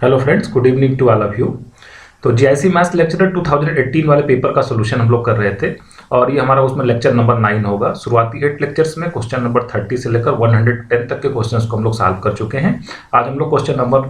Hello friends, good evening to all of you. तो GIC maths lecturer 2018 वाले paper का solution हम लोग कर रहे थे और ये हमारा उसमें लेक्चर नंबर 9 होगा। शुरुआती 8 लेक्चर्स में क्वेश्चन नंबर 30 से लेकर 110 तक के क्वेश्चंस को हम लोग सॉल्व कर चुके हैं। आज हम लोग क्वेश्चन नंबर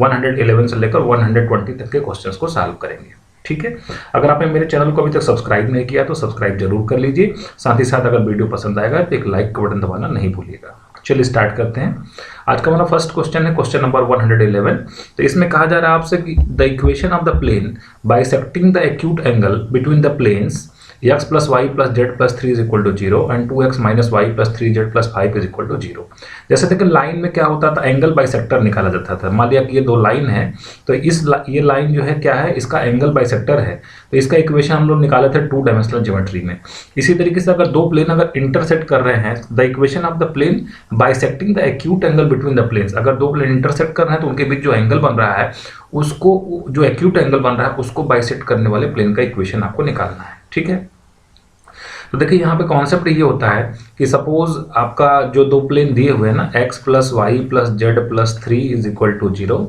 111 से लेकर 120 तक के क्वेश्चंस को सॉल्व करेंगे। ठीक है, अगर आपने मेरे चैनल को अभी तक सब्सक्राइब नहीं किया तो सब्सक्राइब जरूर कर लीजिए। साथ ही साथ अगर वीडियो पसंद आएगा तो एक लाइक का बटन दबाना नहीं भूलिएगा। चलिए स्टार्ट करते हैं। आज का हमारा फर्स्ट क्वेश्चन है क्वेश्चन नंबर 111। तो इसमें कहा जा रहा है आपसे कि the equation of the plane bisecting the acute angle between the planes x plus y plus z plus 3 is equal to 0 and 2x minus y plus 3z plus 5 is equal to 0। जैसे देखिए line में क्या होता था, angle bisector निकाला जाता था। मान लिया कि ये दो लाइन है तो ये लाइन जो है क्या है, इसका एंगल बाइसेक्टर है। तो इसका इक्वेशन हम लोग निकाले थे 2 डायमेंशनल ज्योमेट्री में। इसी तरीके से अगर दो प्लेन अगर इंटरसेक्ट कर रहे हैं, the equation of the plane bisecting the acute angle between the planes, अगर दो प्लेन इंटरसेक्ट कर रहे हैं तो उनके बीच जो एंगल बन रहा है उसको, जो एक्यूट एंगल बन रहा है उसको बाइसेक्ट करने वाले प्लेन का इक्वेशन आपको निकालना है। ठीक है, तो देखिए यहाँ पे कॉन्सेप्ट ये होता है कि सपोज आपका जो दो प्लेन दिए हुए हैं ना, x plus y plus z plus 3 is equal to 0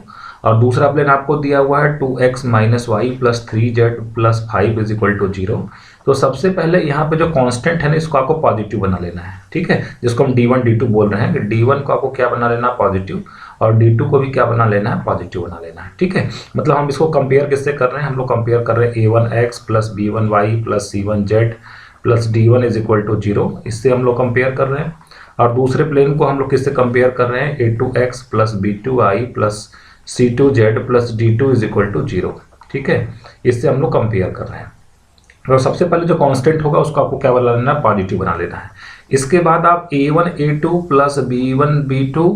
और दूसरा प्लेन आपको दिया हुआ है 2x minus y plus 3z plus 5 is equal to 0। तो सबसे पहले यहाँ पे जो कांस्टेंट है ना, इसको आपको पॉजिटिव बना लेना है। ठीक है, जिसको हम d1 d2 बोल रहे हैं कि d1 को आपको क्या बना लेना है, पॉजिटिव, और d2 को भी क्या बना लेना है, पॉजिटिव बना लेना है। ठीक है, मतलब हम इसको कंपेयर किससे कर रहे हैं, हम लोग कंपेयर कर रहे हैं a1x plus b1y plus c1z plus d1 is equal to 0, इससे हम लोग कंपेयर कर रहे हैं। और दूसरे प्लेन को हम लोग किससे कंपेयर कर रहे हैं, a2x plus b2y plus c2z plus d2 is equal to 0। ठीक है, इससे हम लोग कंपेयर कर रहे हैं। और सबसे पहले जो कांस्टेंट होगा उसको आपको क्या बना लेना है, पॉजिटिव बना लेना है। इसके बाद आप a1 a2 plus b1 b2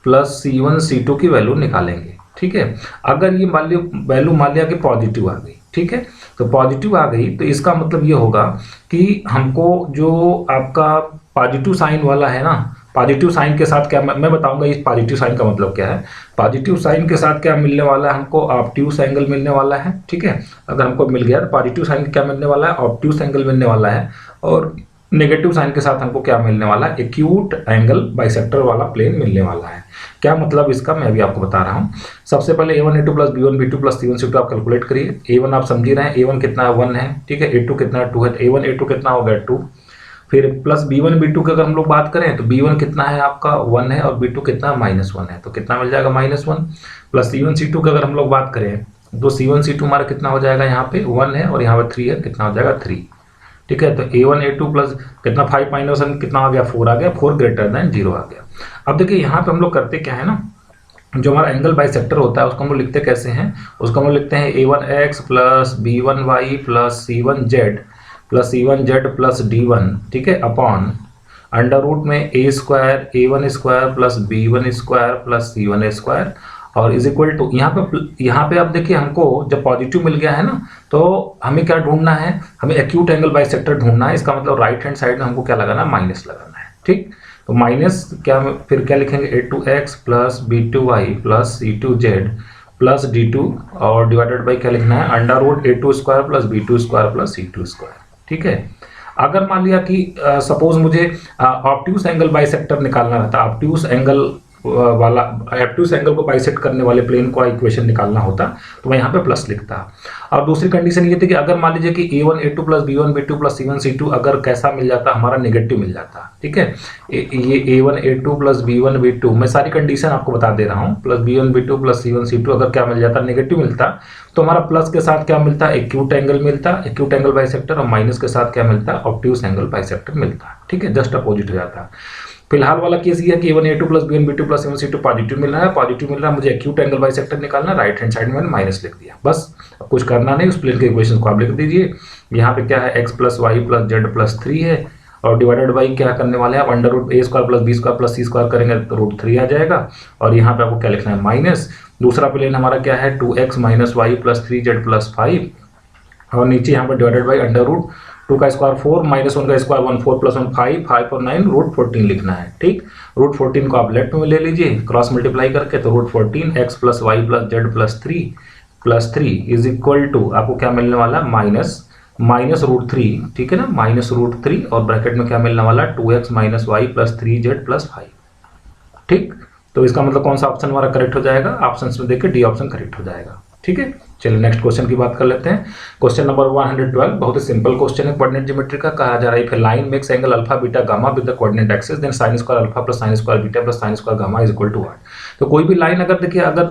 plus c1 c2 की वैल्यू निकालेंगे। ठीक है, अगर ये वैल्यू मान लिया कि पॉजिटिव आ गई, ठीक है, तो पॉजिटिव आ गई तो इसका मतलब ये होगा कि हमको जो आपका पॉजिटिव साइन वाला है ना, पॉजिटिव साइन के साथ क्या, मैं बताऊंगा इस पॉजिटिव साइन का मतलब क्या है। पॉजिटिव साइन के साथ क्या मिलने वाला है हमको, ऑब्ट्यूस एंगल मिलने वाला है। ठीक है, अगर हमको मिल गया तो पॉजिटिव साइन क्या मिलने वाला है, ऑब्ट्यूस एंगल मिलने वाला है। और नेगेटिव साइन के साथ हमको क्या मिलने वाला है, एक्यूट एंगल बाइसेक्टर वाला प्लेन मिलने वाला है। क्या मतलब इसका मैं अभी आपको बता रहा हूँ। सबसे पहले a1 a2 plus b1 b2 plus c1 c2 आप कैलकुलेट करिए। a1 आप समझी रहे हैं, a1 कितना है, 1 है। ठीक है, a2 कितना है, 2 है। तो a1 a2 कितना हो गया, 2। फिर प्लस b1 b2 की अगर हम लोग बात करें तो b1 कितना है आपका, 1 है, और b2 कितना है, -1 है। तो कितना मिल जाएगा, -1। प्लस c1 c2 की अगर हम लोग बात करें तो c1 c2 हमारा कितना हो जाएगा, यहाँ पे 1 है और यहाँ पे 3 है, कितना हो जाएगा, 3। ठीक है, तो a1 a2 प्लस कितना 5 माइनस 1 कितना आ गया, 4 आ गया, 4 ग्रेटर देन 0 आ गया। अब देखिए यहाँ पे हम लोग करते क्या है ना, जो हमारा एंगल बाइसेक्टर होता है उसको हम लोग लिखते कैसे हैं, उसको हम लोग लिखते हैं a1x plus b1y plus c1z plus c1z plus d1, ठीक है, अपॉन अंडर रूट में a square a1 square plus b1 square plus c1 square और इज इक्वल टू, यहाँ पे अब देखिए हमको जब पॉजिटिव मिल गया है ना, तो हमें क्या ढूंढना है, हमें एक्यूट एंगल बाइसेक्टर ढूंढना है। इसका मतलब राइट हैंड साइड में हमको क्या लगाना है, माइनस लगाना है। ठीक, तो माइनस क्या, फिर क्या लिखेंगे, a2x plus b2y plus c2z plus d2 और डिवाइडेड बाई क्या लिखना है, under root a2 square plus b2 square plus c2 square. ठीक है, अगर मान लिया कि सपोज मुझे ऑब्ट्यूस एंगल बाइसेक्टर निकालना रहता, ऑब्ट्यूस एंगल को बाइसेक्ट करने वाले प्लेन का इक्वेशन निकालना होता तो मैं यहाँ पे प्लस लिखता। और दूसरी कंडीशन ये थी कि अगर मान लीजिए कि a1 a2 plus b1 b2 plus c1 c2 अगर कैसा मिल जाता, हमारा नेगेटिव मिल जाता। ठीक है, ये a1 a2 plus b1 b2, मैं सारी कंडीशन आपको बता दे रहा हूँ, plus b1 b2 plus c1 c2 अगर क्या मिल जाता, नेगेटिव मिलता, तो हमारा प्लस के साथ क्या मिलता, एक्यूट एंगल मिलता, एक्यूट एंगल बाइसेक्टर, और माइनस के साथ क्या मिलता, ऑब्ट्यूस एंगल बाइसेक्टर मिलता। ठीक है, जस्ट अपोजिट हो जाता। फिलहाल वाला केस ये है कि a1 a2 plus b1 b2 plus c1 c2 positive मिल रहा है, पॉजिटिव मिल रहा है, मुझे एक्यूट एंगल बाइसेक्टर निकालना, राइट हैंड साइड में मैंने माइनस लिख दिया, बस। अब कुछ करना नहीं, उस प्लेन के इक्वेशन को आप लिख दीजिए। यहाँ पे क्या है, x plus y plus z plus 3 है और डिवाइडेड बाई क्या करने वाले हैं, under root a square plus b square plus c square करेंगे तो रूट 3 आ जाएगा। और यहाँ पे आपको क्या लिखना है, माइनस। दूसरा प्लेन हमारा क्या है, 2x minus y plus 3z plus 5 और नीचे यहाँ पर डिवाइडेड बाई अंडर रूट 2 का स्क्वायर 4 माइनस 1 का स्क्वायर 1 4 प्लस 1 5 5 और 9 रूट 14 लिखना है। ठीक, रूट 14 को आप लेफ्ट में ले लीजिए क्रॉस मल्टीप्लाई करके, तो root 14 x plus y plus z plus 3 is equal to आपको क्या मिलने वाला, माइनस रूट 3। ठीक है ना, माइनस रूट 3 और ब्रैकेट में क्या मिलने वाला, 2x minus y plus 3z plus 5। ठीक, तो इसका मतलब कौन सा ऑप्शन हमारा करेक्ट हो जाएगा, ऑप्शन में देखिए डी ऑप्शन करेक्ट हो जाएगा। ठीक है, चलिए नेक्स्ट क्वेश्चन की बात कर लेते हैं। क्वेश्चन नंबर 112 बहुत ही सिंपल क्वेश्चन है, कोऑर्डिनेट ज्योमेट्री का। कहा जा रहा है if a line makes angle alpha beta gamma with the coordinate axis then sin square alpha plus sin square beta plus sin square gamma is equal to what. तो कोई भी line अगर देखिए अगर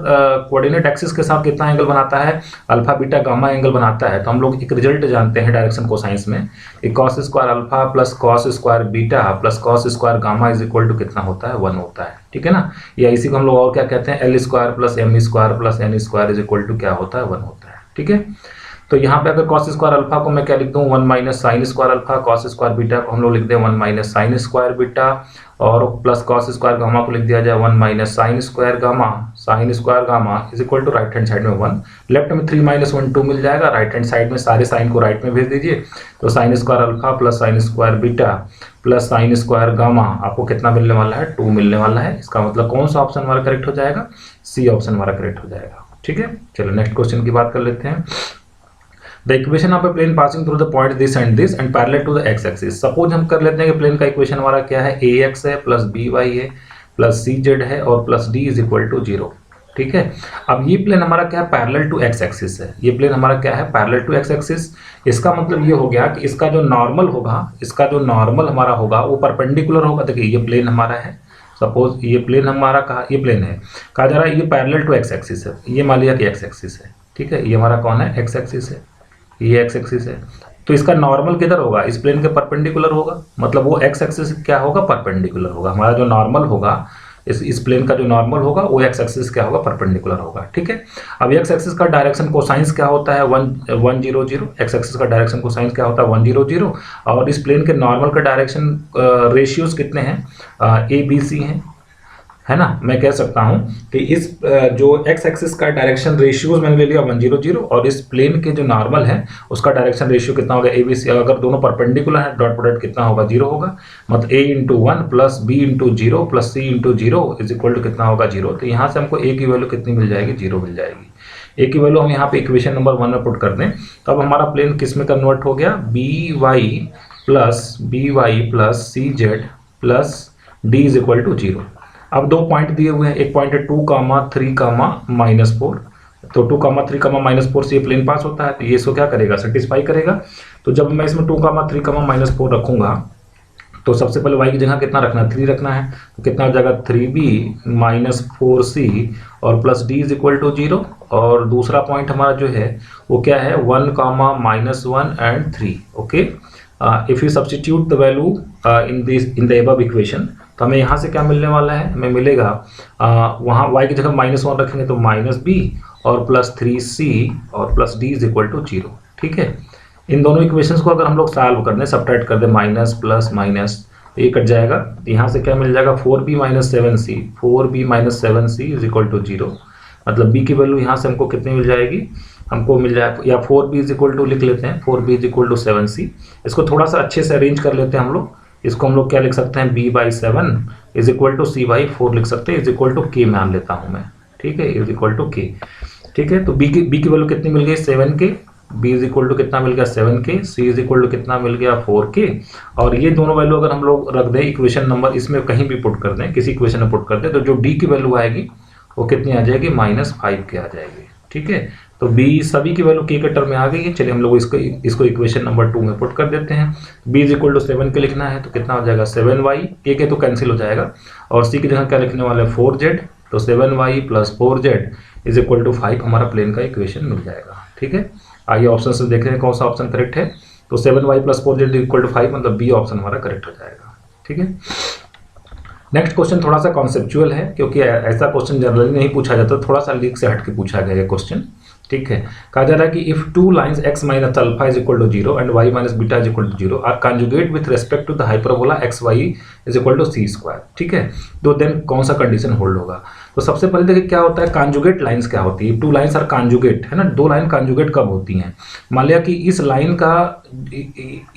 कोऑर्डिनेट एक्सिस के साथ कितना angle बनाता है, अल्फा बीटा गामा एंगल बनाता है, तो हम लोग एक रिजल्ट जानते हैं डायरेक्शन कोसाइंस में, cos square alpha plus cos square beta plus cos square gamma is equal to कितना होता है, 1 होता है। ठीक है ना, या इसी को हम लोग और क्या कहते हैं, L square plus M square plus N square is equal to क्या होता है, 1 होता है। ठीक है, तो यहाँ पे अगर cos स्क्वायर अल्फा को मैं क्या लिख दूँ, 1 minus sine square alpha, cos square beta को हम लोग लिख दें 1 माइनस साइन स्क्वायर बीटा, और प्लस cos स्क्वायर गामा को लिख दिया जाए 1 minus sine square gamma is equal to right hand side में 1, लेफ्ट में 3 माइनस 1 2 मिल जाएगा, राइट हैंड साइड में सारे साइन को राइट में भेज दीजिए, तो sign square alpha plus sign square beta plus sign square gamma आपको कितना मिलने वाला है, 2 मिलने वाला है। इसका मतलब कौन सा ऑप्शन हमारा करेक्ट हो जाएगा, सी ऑप्शन हमारा करेक्ट हो जाएगा। ठीक है, चलो नेक्स्ट क्वेश्चन की बात कर लेते हैं। The equation of a plane passing through the point this and parallel to the x axis। Suppose हम कर लेते हैं कि प्लेन का इक्वेशन हमारा क्या है, ax है प्लस by है प्लस cz है और plus d is equal to 0। ठीक है, अब ये प्लेन हमारा क्या है, पैरेलल टू x एक्सिस है। ये प्लेन हमारा क्या है, पैरेलल टू x एक्सिस। इसका मतलब ये हो गया कि इसका जो नॉर्मल हमारा होगा वो परपेंडिकुलर होगा। देखिए ये प्लेन हमारा है, सपोज ये प्लेन हमारा ये प्लेन है, कहा जा रहा है ये पैरेलल टू x एक्सिस है, ये मान लिया कि x एक्सिस है। ठीक है, ये हमारा कौन है, x एक्सिस है, ये x एक्सिस है, तो इसका नॉर्मल किधर होगा, इस प्लेन के परपेंडिकुलर होगा, मतलब वो x एक्सिस क्या होगा, परपेंडिकुलर होगा। हमारा जो नॉर्मल होगा इस प्लेन का जो नॉर्मल होगा वो x एक्सिस क्या होगा, परपेंडिकुलर होगा। ठीक है, अब x एक्सिस का डायरेक्शन कोसाइंस क्या होता है, 1 0 0। x एक्सिस का डायरेक्शन कोसाइंस क्या होता है, 1 0 0, और इस प्लेन के नॉर्मल का डायरेक्शन रेशियोज कितने हैं, a b c हैं, है ना। मैं कह सकता हूं कि इस जो x एक्सिस का डायरेक्शन रेशियोज मैंने ले लिया 1 0 0, और इस प्लेन के जो नॉर्मल है उसका डायरेक्शन रेशियो कितना होगा, ए बी सी। अगर दोनों परपेंडिकुलर है डॉट प्रोडक्ट कितना होगा, 0 होगा, मतलब a into 1 plus b into 0 plus c into 0 is equal to कितना होगा, 0। तो यहाँ से हमको a की वैल्यू कितनी मिल जाएगी, 0 मिल जाएगी। a की वैल्यू हम यहाँ पे इक्वेशन नंबर 1 में पुट कर दें, तो अब हमारा प्लेन किस में कन्वर्ट हो गया, by plus C Z plus d is equal to 0। अब दो पॉइंट दिए हुए हैं, एक पॉइंट है 2, 3, -4, तो 2, 3, -4 से ये प्लेन पास होता है, तो ये इसको क्या करेगा, सेटिस्फाई करेगा। तो जब मैं इसमें 2, 3, -4 रखूंगा, तो सबसे पहले y की जगह कितना रखना है, 3 रखना है, तो कितना हो जाएगा 3b -4c और plus d is equal to 0। और दूसरा पॉइंट हमारा जो है वो क्या है, 1, -1 and 3। Okay, if you substitute the value in the above equation, तो हमें यहाँ से क्या मिलने वाला है, हमें मिलेगा वहाँ y की जगह -1 रखेंगे तो -b और प्लस 3c और plus d is equal to 0। ठीक है, इन दोनों इक्वेशंस को अगर हम लोग सॉल्व कर दें, सब्ट्रैक्ट कर दें, माइनस प्लस माइनस, तो ये कट जाएगा, यहाँ से क्या मिल जाएगा 4b - 7c is equal to 0। मतलब b की वैल्यू यहाँ से हमको कितनी मिल जाएगी, हमको मिल जाएगा, या 4b इज इक्वल टू लिख लेते हैं, 4b is equal to 7c। इसको थोड़ा सा अच्छे से अरेंज कर लेते हैं हम लोग, इसको हम लोग क्या लिख सकते हैं, b/7 is equal to c/4 लिख सकते हैं, इज इक्वल टू k मान लेता हूं मैं। ठीक है, इज इक्वल टू k। ठीक है, तो b की वैल्यू कितनी मिल गई, 7k, b is equal to कितना मिल गया, 7k, c is equal to कितना मिल गया, 4k। और ये दोनों वैल्यू अगर हम लोग रख दें इक्वेशन नंबर, इसमें कहीं भी पुट कर दें, किसी इक्वेशन में पुट कर दें, तो जो d की वैल्यू आएगी वो कितनी आ जाएगी, -5k आ जाएगी। ठीक है, तो b सभी की वैल्यू k के टर्म में आ गई है। चलिए हम लोग इसको इक्वेशन नंबर 2 में पुट कर देते हैं। b इज इक्वल टू 7 के लिखना है, तो कितना हो जाएगा 7y, k तो कैंसिल हो जाएगा, और c की जगह क्या लिखने वाले हैं 4z, तो 7y plus 4z is equal to 5 हमारा प्लेन का इक्वेशन मिल जाएगा। ठीक है, आइए ऑप्शन से देख रहे हैं कौन सा ऑप्शन करेक्ट है, तो 7y plus 4z equal to 5, मतलब बी ऑप्शन हमारा करेक्ट हो जाएगा। ठीक है, नेक्स्ट क्वेश्चन थोड़ा सा कॉन्सेप्चुअल है, क्योंकि ऐसा क्वेश्चन जनरली नहीं पूछा जाता, थोड़ा सा लीक से हट के पूछा गया है क्वेश्चन। ठीक है, कहा जा रहा है कि if two lines x minus alpha is equal to 0 and y minus beta is equal to 0 are conjugate with respect to the hyperbola xy is equal to c square. ठीक है, तो देन कौन सा कंडीशन होल्ड होगा। तो सबसे पहले देखिए क्या होता है, कॉन्जुगेट लाइंस क्या होती है, टू लाइंस आर कॉन्जुगेट, है ना। दो लाइन कॉन्जुगेट कब होती हैं, मान लिया कि इस लाइन का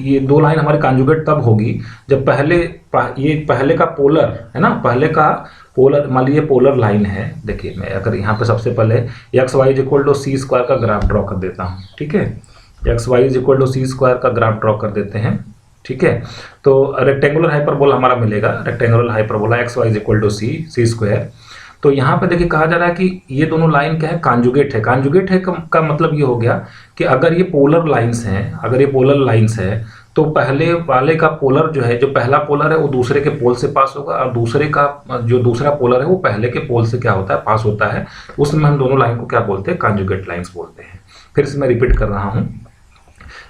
ये दो लाइन हमारे कॉन्जुगेट तब होगी जब पहले का पोलर है ना, पहले का पोलर, मान लीजिए पोलर लाइन है। देखिए मैं अगर यहाँ पे सबसे पहले X Y is equal to C square का ग्राफ ड्रॉ कर देता हूँ। ठीक है, X Y is equal to C square का ग्राफ ड्रॉ कर देते हैं। ठीक है, तो रेक्टेंगुलर हाइपरबोला हमारा मिलेगा, rectangular hyperbola X Y is equal to C square. तो यहाँ पे देखिए कहा जा रहा है कि ये दोनों लाइन क्या है, कॉन्जुगेट है। कॉन्जुगेट है का मतलब ये हो गया कि अगर ये पोलर लाइंस हैं, अगर ये पोलर लाइंस है तो पहले वाले का पोलर जो है, जो पहला पोलर है वो दूसरे के पोल से पास होगा, और दूसरे का जो दूसरा पोलर है वो पहले के पोल से क्या होता है, पास होता है। उसमें हम दोनों लाइन को क्या बोलते हैं, कॉन्जुगेट लाइंस बोलते हैं। फिर से मैं रिपीट कर रहा हूँ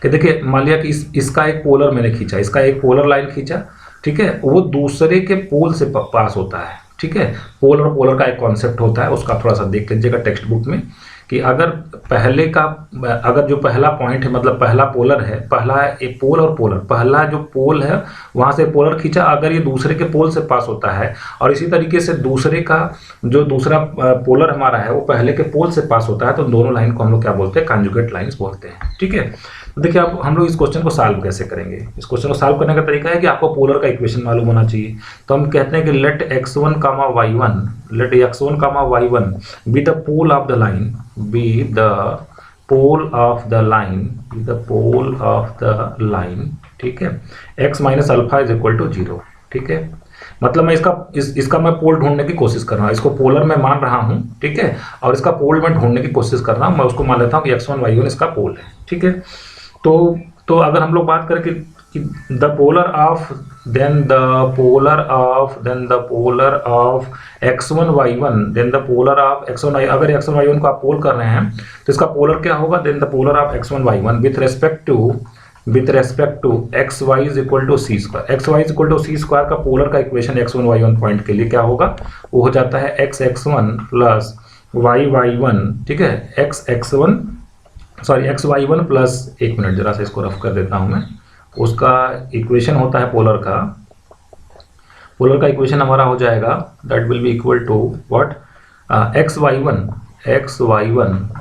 कि देखिए मान लिया कि इसका एक पोलर मैंने खींचा, इसका एक पोलर लाइन खींचा, ठीक है, वो दूसरे के पोल से पास होता है, ठीक है। पोल और पोलर का एक कॉन्सेप्ट होता है, उसका थोड़ा सा देख लीजिएगा टेक्स्ट बुक में कि अगर पहले का, अगर जो पहला पॉइंट है मतलब पहला पोलर है, पहला एक पोल और पोलर, पहला जो पोल है वहाँ से पोलर खींचा, अगर ये दूसरे के पोल से पास होता है, और इसी तरीके से दूसरे का जो दूसरा पोलर हमारा है वो पहले के पोल से पास होता है, तो दोनों लाइन को हम लोग क्या बोलते हैं, कॉन्जुगेट लाइंस बोलते हैं, ठीक है। तो देखिए अब हम लोग इस क्वेश्चन को सॉल्व कैसे करेंगे। इस क्वेश्चन को सॉल्व करने का तरीका है कि आपको पोलर का इक्वेशन मालूम होना चाहिए। तो हम कहते हैं कि let x1, y1, let x1, y1 be the pole of the line, be the pole of the line, be the pole of the line, ठीक है। x minus alpha is equal to 0, ठीक है। मतलब मैं इसका मैं पोल ढूंढने की कोशिश कर रहा हूँ, इसको पोलर मैं मान रहा हूँ, ठीक है, और इसका पोल मैं ढूंढने की कोशिश कर रहा हूँ। मैं उसको मान लेता हूँ कि x1, y1 इसका पोल है, ठीक है। तो अगर हम लोग बात करें कि the polar of then the polar of x1, y1 then the polar of x1, y, अगर x1, y1 को आप पोल कर रहे हैं तो इसका पोलर क्या होगा, then the polar of x1, y1 with respect to X Y is equal to C square. X Y is equal to C square का पोलर का इक्वेशन x1, y1 पॉइंट के लिए क्या होगा, वो हो जाता है x1 प्लस y1, ठीक है, xy1 प्लस, एक मिनट जरा से इसको रफ कर देता हूं मैं, उसका इक्वेशन होता है पोलर का इक्वेशन हमारा हो जाएगा, that will be equal to what, xy1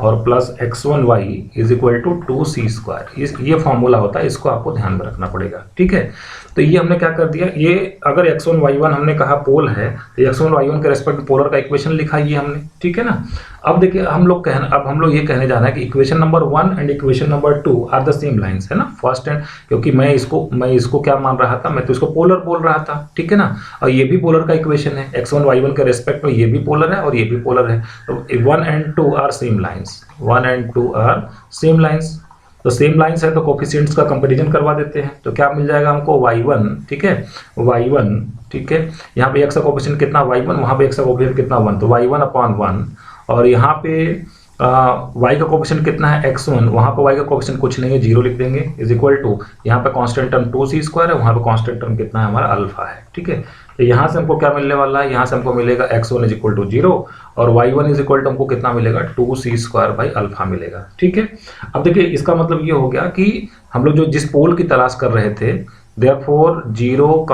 और plus x1y is equal to 2c square. ये फॉर्मूला होता है, इसको आपको ध्यान में रखना पड़ेगा, ठीक है। तो ये हमने क्या कर दिया, ये अगर x1, y1 हमने कहा पोल है तो x1, y1 के रेस्पेक्ट में पोलर का इक्वेशन लिखा ये हमने, ठीक है ना। अब देखिए हम लोग ये कहने जा रहे हैं कि equation number 1 and equation number 2 are the same lines, है ना, फर्स्ट एंड, क्योंकि मैं इसको क्या मान रहा था, मैं तो इसको पोलर बोल रहा था, ठीक है ना, और ये भी पोलर का इक्वेशन है, x1, y1 के रेस्पेक्ट में ये भी पोलर है और ये भी पोलर है। तो 1 and 2 are same lines, 1 and 2 are same lines. तो सेम लाइंस है तो कोफिशिएंट्स का कंपैरिजन करवा देते हैं, तो क्या मिल जाएगा हमको, y1, ठीक है, y1, ठीक है, यहाँ पे x का कोफिशिएंट कितना y1, वहाँ पे x का कोफिशिएंट कितना 1, तो y1/1, और यहाँ पे y का कोफिशिएंट कितना है x1, वहाँ पे y का कोफिशिएंट कुछ नहीं है, 0 लिख देंगे, इज इक्वल टू, यहाँ पे कांस्टेंट टर्म 2c स्क्वायर है, वहाँ पे कांस्टेंट टर्म कितना है हमारा, अल्फा है, ठीक है। तो यहाँ से हमको क्या मिलने वाला है, यहाँ से हमको मिलेगा x1 इज इक्वल टू 0 और y1 इज इक्वल टू हमको कितना मिलेगा, 2c स्क्वायर बाई अल्फा मिलेगा, ठीक है। अब देखिए इसका मतलब ये हो गया कि हम लोग जो जिस पोल की तलाश कर रहे थे, therefore 0,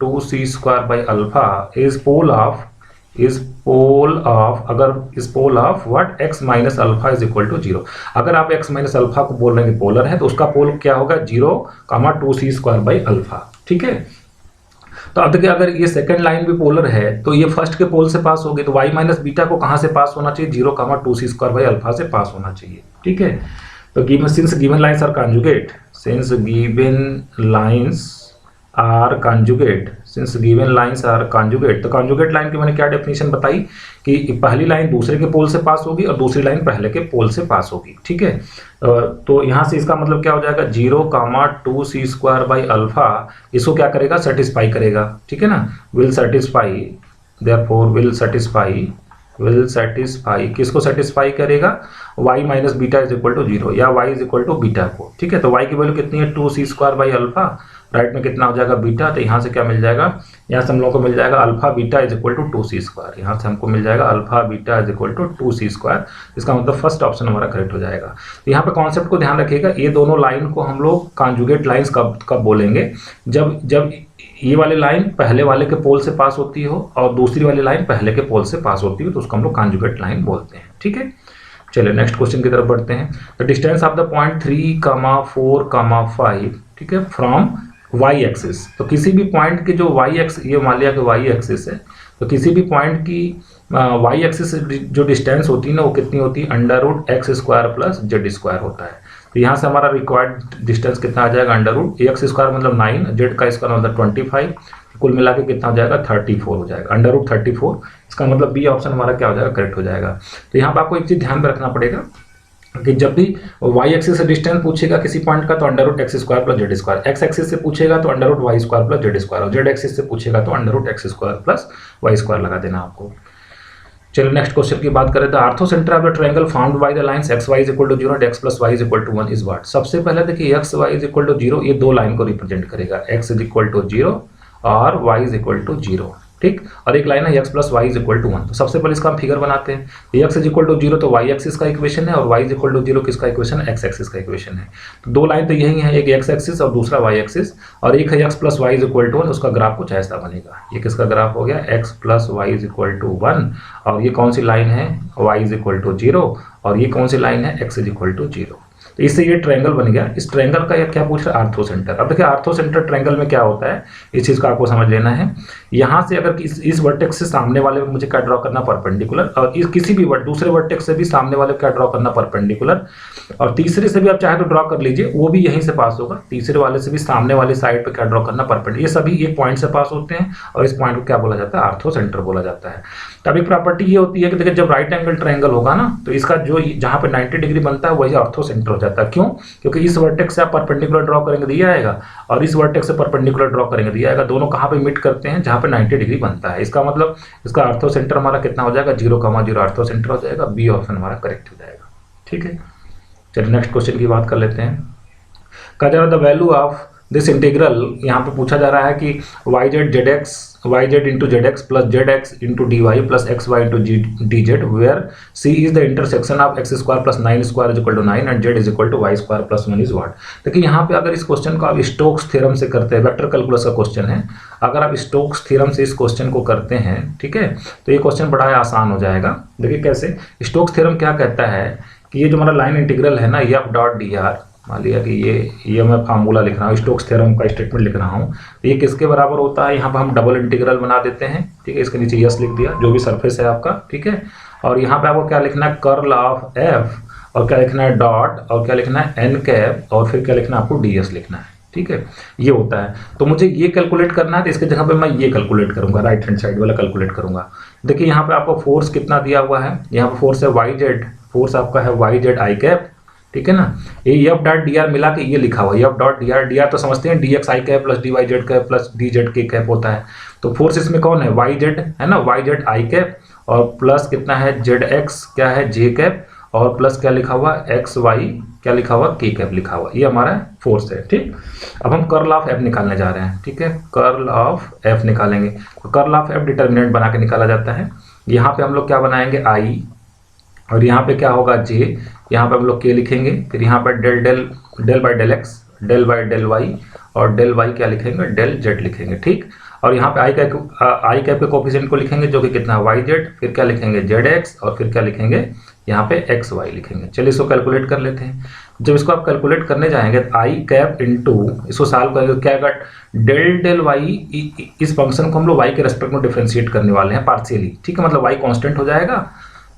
2c square by alpha is pole of what, x minus alpha is equal to 0। अगर आप x माइनस अल्फा को बोल रहे हैं पोलर है तो उसका पोल क्या होगा, 0, 2c स्क्वायर बाई अल्फा, ठीक है। तो अब देखिए अगर ये सेकंड लाइन भी पोलर है तो ये फर्स्ट के पोल से पास होगी, तो y माइनस बीटा को कहाँ से पास होना चाहिए, 0, 2c स्क्वायर बाई अल्फा से पास होना चाहिए, ठीक है। तो since given lines are conjugate, तो कंजुगेट लाइन की मैंने क्या डेफिनेशन बताई कि पहली लाइन दूसरे के पोल से पास होगी और दूसरी लाइन पहले के पोल से पास होगी, ठीक है। तो यहाँ से इसका मतलब क्या हो जाएगा, 0, 2c स्क्वायर बाई अल्फा, इसको क्या करेगा, सेटिस्फाई करेगा, ठीक है ना, will satisfy, therefore will satisfy किसको सेटिस्फाई करेगा, y minus beta is equal to 0 या y is equal to beta को, ठीक है। तो y की वैल्यू कितनी है, 2c square by alpha, right में कितना हो जाएगा, बीटा, तो यहाँ से क्या मिल जाएगा, यहाँ से हम लोगों को मिल जाएगा alpha beta is equal to 2c square, यहाँ से हमको मिल जाएगा alpha beta is equal to 2c square. इसका मतलब फर्स्ट ऑप्शन हमारा करेक्ट हो जाएगा। तो यहाँ पे कॉन्सेप्ट को ध्यान रखिएगा, ये दोनों लाइन को हम लोग कॉन्जुगेट लाइंस कब बोलेंगे, जब ये वाली लाइन पहले वाले के पोल से पास होती हो और दूसरी वाली लाइन पहले के पोल से पास होती हो, तो उसको हम लोग कॉन्जुगेट लाइन बोलते हैं, ठीक है। चलिए नेक्स्ट क्वेश्चन की तरफ बढ़ते हैं। The distance of the point 3, 4, 5, ठीक है, फ्रॉम y एक्सिस। तो किसी भी पॉइंट के जो y एक्सिस, ये मान लिया कि y एक्सिस है, तो किसी भी पॉइंट की y एक्सिस से जो डिस्टेंस होती है ना, वो कितनी होती है, √x² प्लस z² होता है। तो यहाँ से हमारा रिक्वायर्ड डिस्टेंस कितना आ जाएगा, √x² मतलब 9, z का स्क्वायर मतलब 25, कुल मिला के कितना हो जाएगा 34 हो जाएगा, √34। इसका मतलब बी ऑप्शन हमारा क्या हो जाएगा, करेक्ट हो जाएगा। तो यहाँ पर आपको एक चीज़ ध्यान में रखना पड़ेगा कि जब भी y एक्सिस से डिस्टेंस पूछेगा किसी पॉइंट का तो √x² plus z², x axis से पूछेगा तो √y² प्लस z², और z एक्सिस से पूछेगा तो √x² प्लस y² लगा देना आपको। चलिए नेक्स्ट क्वेश्चन की बात करें। The orthocentre of the triangle found by the lines xy = 0 and x + y = 1 is what. सबसे पहले देखिए xy = 0 ये दो लाइन को रिप्रेजेंट करेगा, x = 0 और y = 0, ठीक। और एक लाइन है x + y = 1। तो सबसे पहले इसका हम फिगर बनाते हैं। x = 0 तो y एक्सिस का इक्वेशन है और y = 0 किसका इक्वेशन है, x एक्सिस का इक्वेशन है। तो दो लाइन तो यही है, एक x एक्सिस और दूसरा y एक्सिस, और एक है x + y = 1। उसका ग्राफ कुछ ऐसा बनेगा। ये किसका ग्राफ हो गया, x + y = 1, और ये कौन सी लाइन है, y = 0, और ये कौन सी लाइन है, x = 0। तो इससे ये ट्रायंगल बन गया। इस ट्रायंगल का क्या पूछ रहा है, आर्थोसेंटर। अब देखिए आर्थोसेंटर ट्रायंगल में क्या होता है, इस चीज़ को आपको समझ लेना है। यहाँ से अगर इस वर्टेक्स से सामने वाले में मुझे क्या ड्रॉ करना, परपेंडिकुलर, और इस किसी भी दूसरे वर्टेक्स से भी सामने वाले क्या ड्रॉ करना, परपेंडिकुलर, और तीसरे से भी आप चाहे तो ड्रॉ कर लीजिए, वो भी यहीं से पास होगा। तीसरे वाले से भी सामने वाले साइड पे क्या ड्रॉ करना, परपेंडिकुलर। ये सभी एक पॉइंट से पास होते हैं और इस पॉइंट को क्या बोला जाता है, आर्थोसेंटर बोला जाता है। तब एक प्रॉपर्टी ये होती है कि देखिए जब राइट एंगल ट्रायंगल होगा ना, तो इसका जो जहाँ पे 90 डिग्री बनता है वही आर्थोसेंटर हो जाता है। क्यों, क्योंकि इस वर्टेक्स से आप परपेंडिकुलर ड्रॉ करेंगे दिया आएगा, और इस वर्टेक्स से परपेंडिकुलर ड्रॉ करेंगे दिया आएगा। दोनों कहाँ पे मीट करते हैं, जहाँ पे 90 डिग्री बनता है। इसका मतलब इसका आर्थोसेंटर हमारा कितना हो जाएगा, 0,0 आर्थोसेंटर हो जाएगा। बी ऑप्शन हमारा करेक्ट हो जाएगा, ठीक है। चलिए नेक्स्ट क्वेश्चन की बात कर लेते हैं। कहा जा रहा है the value of this integral, यहाँ पे पूछा जा रहा है कि yz into zx plus zx into dy plus xy into dz where c is the intersection of x square plus 9 square is equal to 9 and z is equal to y square plus 1 is what। देखिए यहाँ पे अगर इस question को आप Stokes theorem से करते हैं, वेक्टर कैलकुलस का क्वेश्चन है, अगर आप स्टोक्स थ्योरम से इस क्वेश्चन को करते हैं, ठीक है, तो ये क्वेश्चन बड़ा आसान हो जाएगा। देखिए कैसे, स्टोक्स थ्योरम क्या कहता है कि ये जो हमारा लाइन इंटीग्रल है ना, f.dr, मान लिया कि ये मैं फार्मूला लिख रहा हूँ, स्टोक्स थ्योरम का स्टेटमेंट लिख रहा हूँ, तो ये किसके बराबर होता है, यहाँ पर हम डबल इंटीग्रल बना देते हैं, ठीक है। इसके नीचे यस लिख दिया, जो भी सरफेस है आपका, ठीक है। और यहाँ पे आपको क्या लिखना है, कर्ल ऑफ एफ, और क्या लिखना है, डॉट, और क्या लिखना है, एन कैप, और फिर क्या लिखना है आपको, ds लिखना है, ठीक है। ये होता है। तो मुझे ये कैलकुलेट करना है, तो इसके जगह पे मैं ये कैलकुलेट करूंगा, राइट हैंड साइड वाला कैलकुलेट करूंगा। देखिए यहाँ पे आपको फोर्स कितना दिया हुआ है, यहाँ पे फोर्स है yz, फोर्स आपका है yz i कैप, ठीक है ना। ये f.dr मिला के ये लिखा हुआ है f.dr तो समझते हैं dx i cap plus dy z cap plus dz k cap होता है। तो फोर्स इसमें कौन है, yz है ना, yz i कैप, और प्लस कितना है zx क्या है j कैप, और प्लस क्या लिखा हुआ xy क्या लिखा हुआ k कैप लिखा हुआ, ये हमारा फोर्स है, ठीक। अब हम कर्ल ऑफ f निकालने जा रहे हैं, ठीक है, कर्ल ऑफ f निकालेंगे। तो कर्ल ऑफ f डिटर्मिनेंट बना के निकाला जाता है। यहाँ पे हम लोग क्या बनाएंगे, i, और यहाँ पे क्या होगा j, यहाँ पे हम लोग k लिखेंगे, फिर यहाँ पर del by del x, del by del y, और डेल y क्या लिखेंगे, डेल z लिखेंगे, ठीक। और यहाँ पे आई कैप के कोफिशिएंट को लिखेंगे जो कि कितना है yz, फिर क्या लिखेंगे zx, और फिर क्या लिखेंगे यहाँ पे xy लिखेंगे। चलिए इसको कैलकुलेट कर लेते हैं। जब इसको आप कैलकुलेट करने जाएंगे तो आई कैप इंटू, इसको सॉल्व करेंगे क्या आएगा, डेल y, इस फंक्शन को हम लोग y के रेस्पेक्ट में डिफरेंशिएट करने वाले हैं पार्शियली, ठीक है। मतलब y कांस्टेंट हो जाएगा,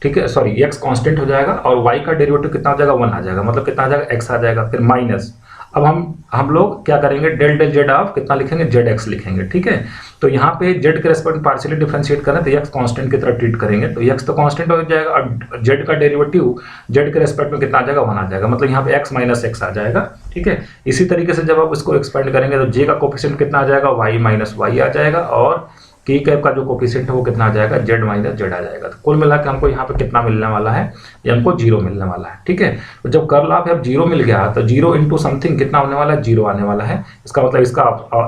ठीक है, सॉरी x कांस्टेंट हो जाएगा, और y का डेरिवेटिव कितना हो जाएगा, 1 आ जाएगा, मतलब कितना आ जाएगा, x आ जाएगा, फिर माइनस। अब हम लोग क्या करेंगे, डेल z ऑफ कितना लिखेंगे, zx लिखेंगे, ठीक है। तो यहाँ पे z के रेस्पेक्ट में पार्शियली डिफरेंशिएट करें तो x कांस्टेंट की तरह ट्रीट करेंगे, तो x तो कांस्टेंट हो जाएगा, और z का डेरिवेटिव z के रेस्पेक्ट में कितना आ जाएगा, 1 आ जाएगा, मतलब यहाँ पे x माइनस x आ जाएगा, ठीक है। इसी तरीके से जब आप इसको एक्सपेंड करेंगे तो j का कोफिशिएंट कितना आ जाएगा, y माइनस y आ जाएगा, और k कैप का जो कोफिशिएंट है वो कितना आ जाएगा, z माइनस z आ जाएगा। तो कुल मिला के हमको यहाँ पे कितना मिलने वाला है, ये हमको 0 मिलने वाला है, ठीक है। तो जब कर्ल ऑफ f 0 मिल गया तो 0 इंटू समथिंग कितना होने वाला है, 0 आने वाला है। इसका मतलब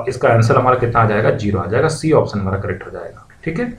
इसका आंसर हमारा कितना आ जाएगा, 0 आ जाएगा। सी ऑप्शन हमारा करेक्ट हो जाएगा, ठीक है।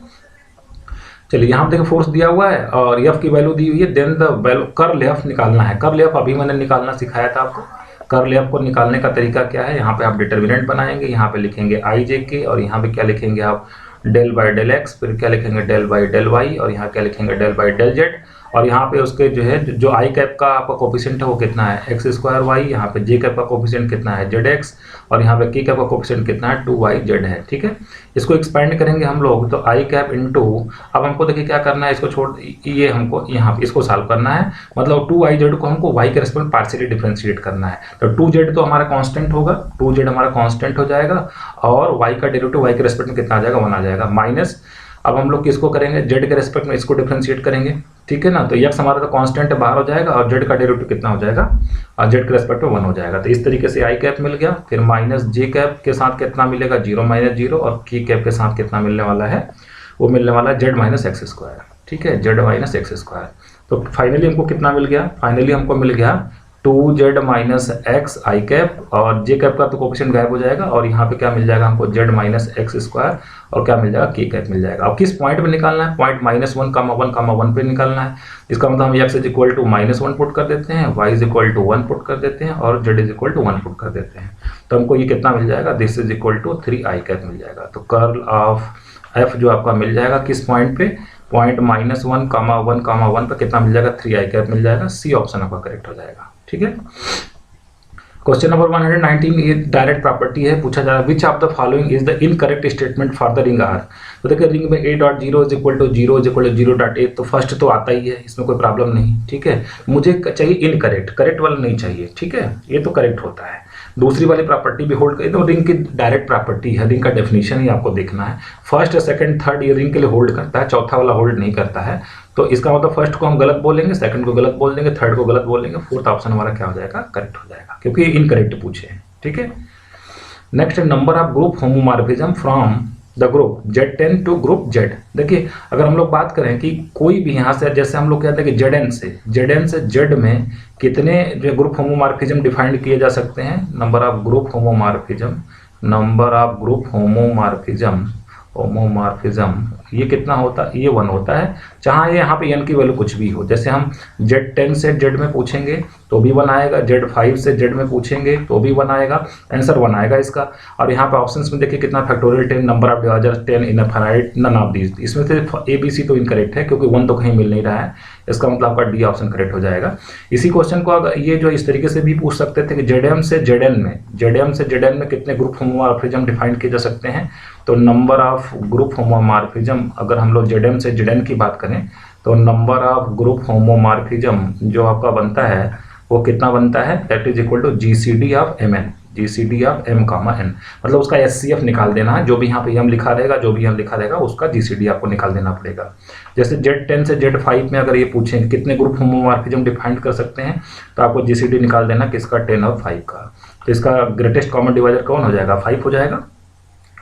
चलिए यहाँ देखिए फोर्स दिया हुआ है और f की वैल्यू दी हुई है, then the value curl f निकालना है। कर्ल f अभी मैंने निकालना सिखाया था आपको। कर्ल f को निकालने का तरीका क्या है, यहाँ पे आप डिटर्मिनेंट बनाएंगे, यहाँ पे लिखेंगे i j k, और यहाँ पे क्या लिखेंगे आप, डेल बाई डेल एक्स, फिर क्या लिखेंगे, डेल बाई डेल वाई, और यहाँ क्या लिखेंगे, डेल बाई डेल जेड, और यहाँ पे उसके जो है जो आई कैप का आपका कोफिशिएंट है वो कितना है एक्स स्क्वायर वाई, यहाँ पे जे कैप का कोफिशिएंट कितना है जेड एक्स, और यहाँ पे के कैप का कोफिशिएंट कितना है 2y/z है। ठीक है, इसको एक्सपेंड करेंगे हम लोग तो आई कैप इंटू, अब हमको देखिए क्या करना है, इसको छोड़ ये हमको यहाँ पे इसको सॉल्व करना है, मतलब 2y/z को हमको y के रेस्पेक्ट पार्शियली डिफरेंशिएट करना है। तो 2z तो हमारा कांस्टेंट होगा, 2z हमारा कांस्टेंट हो जाएगा, और y का डेरिवेटिव y के रेस्पेक्ट में कितना आ जाएगा 1 आ जाएगा, माइनस अब हम लोग किसको करेंगे z के रेस्पेक्ट में इसको डिफरेंशिएट करेंगे। ठीक है ना, तो x हमारा तो कांस्टेंट बाहर हो जाएगा और z का डेरिवेटिव कितना हो जाएगा और z के रेस्पेक्ट में 1 हो जाएगा। तो इस तरीके से आई कैप मिल गया, फिर माइनस जे कैप के साथ कितना मिलेगा 0 - 0, और के कैप के साथ कितना मिलने वाला है वो मिलने वाला है z - x²। ठीक है, z - x²। तो फाइनली हमको कितना मिल गया, फाइनली हमको मिल गया 2z - x आई कैप, और जे कैप का तो कोफिशिएंट गायब हो जाएगा, और यहाँ पे क्या मिल जाएगा हमको z - x², और क्या मिल जाएगा के कैप मिल जाएगा। अब किस पॉइंट पे निकालना है, पॉइंट -1,1,1 पे निकालना है। इसका मतलब हम x =-1 पुट कर देते हैं, y =1 पुट कर देते हैं, और z =1 पुट कर देते हैं। तो हमको ये कितना मिल जाएगा, this is equal to 3 I cap मिल जाएगा। तो कर्ल ऑफ f जो आपका मिल जाएगा किस पॉइंट पे, पॉइंट -1,1,1 पे कितना मिल जाएगा 3 आई कैप मिल जाएगा। सी ऑप्शन आपका करेक्ट हो जाएगा। ठीक है, क्वेश्चन नंबर 119 ये डायरेक्ट प्रॉपर्टी है, पूछा जा रहा है which of the following is the incorrect statement for the ring R. तो देखिए रिंग में a.0 = 0.0.8 तो फर्स्ट तो आता ही है, इसमें कोई प्रॉब्लम नहीं। ठीक है, मुझे चाहिए इनकरेक्ट, करेक्ट वाला नहीं चाहिए। ठीक है, ये तो करेक्ट होता है। दूसरी वाली प्रॉपर्टी भी होल्ड करें, तो रिंग की डायरेक्ट प्रॉपर्टी है, रिंग का डेफिनेशन ही आपको देखना है। फर्स्ट सेकंड थर्ड ये रिंग के लिए होल्ड करता है, चौथा वाला होल्ड नहीं करता है। तो इसका मतलब फर्स्ट को हम गलत बोलेंगे, सेकंड को गलत बोल देंगे, थर्ड को गलत बोल देंगे, फोर्थ ऑप्शन हमारा क्या हो जाएगा करेक्ट हो जाएगा, क्योंकि इनकरेक्ट पूछे हैं। ठीक है, next number of group homomorphism from the group Z10 to group Z। देखिए अगर हम लोग बात करें कि कोई भी यहाँ से, जैसे हम लोग कहते हैं कि ZN से Z में कितने जो ग्रुप होमोमॉर्फिज्म डिफाइंड किए जा सकते हैं, नंबर ऑफ ग्रुप होमोमॉर्फिज्म ये कितना होता है, ये 1 होता है। चाहे यहाँ पे n की वैल्यू कुछ भी हो, जैसे हम Z10 से Z में पूछेंगे तो भी 1 आएगा, Z5 से Z में पूछेंगे तो भी 1 आएगा, आंसर 1 आएगा इसका। और यहाँ पे ऑप्शंस में देखिए कितना factorial 10, number of divisors 10, infinite, none of these. इसमें से ABC तो इनकरेक्ट है क्योंकि 1 तो कहीं मिल नहीं रहा है, इसका मतलब आपका डी ऑप्शन करेक्ट हो जाएगा। इसी क्वेश्चन को अगर ये जो इस तरीके से भी पूछ सकते थे कि ZM से ZN में कितने ग्रुप होमोमॉर्फिज्म डिफाइन किए जा सकते हैं। तो नंबर ऑफ ग्रुप होमोमॉर्फिज्म अगर हम लोग ZM से ZN की बात करें तो नंबर ऑफ ग्रुप होमोमॉर्फिज्म जो आपका बनता है वो कितना बनता है, that is equal to GCD of MN, GCD of M, N। मतलब उसका SCF निकाल देना है, जो भी यहाँ पे M लिखा रहेगा उसका GCD आपको निकाल देना पड़ेगा। जैसे Z10 से Z5 में अगर ये पूछें कितने ग्रुप होमोमॉर्फिज्म डिफाइन कर सकते हैं तो आपको GCD निकाल देना किसका, 10 और 5 का। तो इसका ग्रेटेस्ट कॉमन डिवाइजर कौन हो जाएगा, 5 हो जाएगा।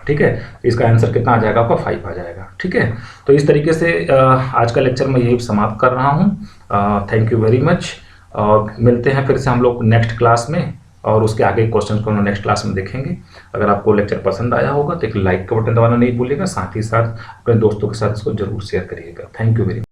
ठीक है, इसका आंसर कितना आ जाएगा आपका 5 आ जाएगा। ठीक है, तो इस तरीके से आज का लेक्चर मैं यही समाप्त कर रहा हूँ। थैंक यू वेरी मच, और मिलते हैं फिर से हम लोग नेक्स्ट क्लास में, और उसके आगे क्वेश्चन को हम नेक्स्ट क्लास में देखेंगे। अगर आपको लेक्चर पसंद आया होगा तो एक लाइक का बटन दबाना नहीं भूलिएगा, साथ ही साथ अपने दोस्तों के साथ इसको जरूर शेयर करिएगा। Thank you very much.